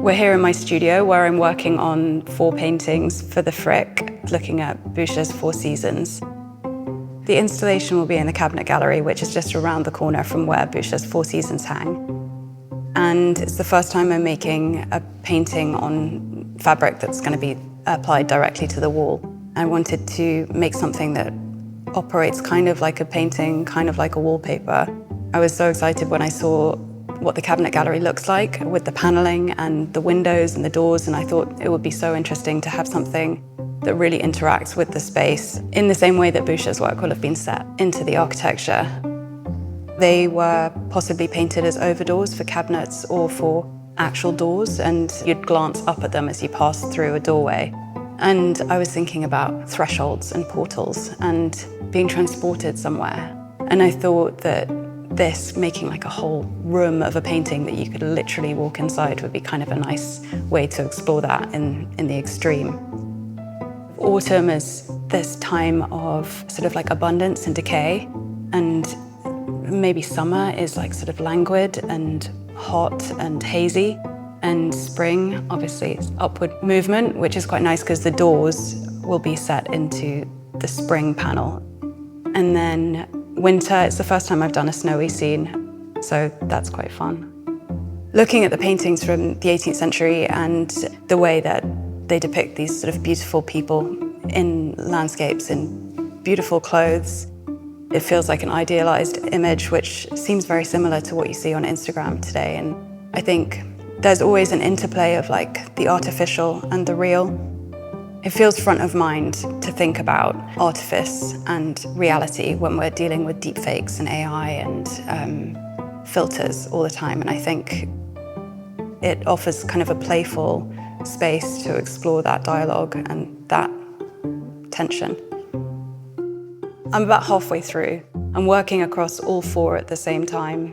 We're here in my studio where I'm working on 4 paintings for the Frick, looking at Boucher's 4 Seasons. The installation will be in the Cabinet Gallery, which is just around the corner from where Boucher's 4 Seasons hang. And it's the first time I'm making a painting on fabric that's going to be applied directly to the wall. I wanted to make something that operates kind of like a painting, kind of like a wallpaper. I was so excited when I saw what the Cabinet Gallery looks like with the paneling and the windows and the doors, and I thought it would be so interesting to have something that really interacts with the space in the same way that Boucher's work will have been set into the architecture. They were possibly painted as overdoors for cabinets or for actual doors, and you'd glance up at them as you passed through a doorway. And I was thinking about thresholds and portals and being transported somewhere. And I thought that this, making like a whole room of a painting that you could literally walk inside, would be kind of a nice way to explore that in the extreme. Autumn is this time of sort of like abundance and decay, and maybe summer is like sort of languid and hot and hazy, and spring obviously is upward movement, which is quite nice because the doors will be set into the spring panel. And then winter, it's the first time I've done a snowy scene, so that's quite fun. Looking at the paintings from the 18th century and the way that they depict these sort of beautiful people in landscapes in beautiful clothes, it feels like an idealized image which seems very similar to what you see on Instagram today. And I think there's always an interplay of like the artificial and the real. It feels front of mind to think about artifice and reality when we're dealing with deepfakes and AI and filters all the time. And I think it offers kind of a playful space to explore that dialogue and that tension. I'm about halfway through. I'm working across all 4 at the same time.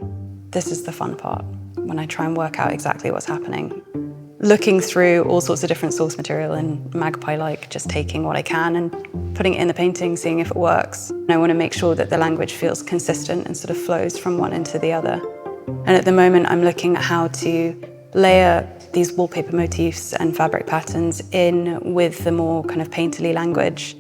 This is the fun part, when I try and work out exactly what's happening. Looking through all sorts of different source material and magpie-like, just taking what I can and putting it in the painting, seeing if it works. And I want to make sure that the language feels consistent and sort of flows from one into the other. And at the moment, I'm looking at how to layer these wallpaper motifs and fabric patterns in with the more kind of painterly language,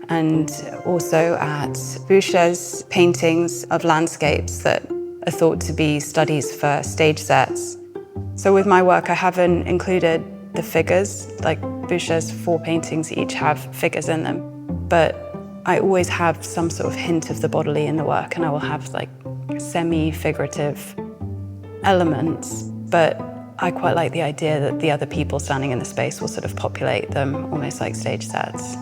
and also at Boucher's paintings of landscapes that are thought to be studies for stage sets. So with my work, I haven't included the figures, like Boucher's 4 paintings each have figures in them, but I always have some sort of hint of the bodily in the work, and I will have like semi-figurative elements, but I quite like the idea that the other people standing in the space will sort of populate them, almost like stage sets.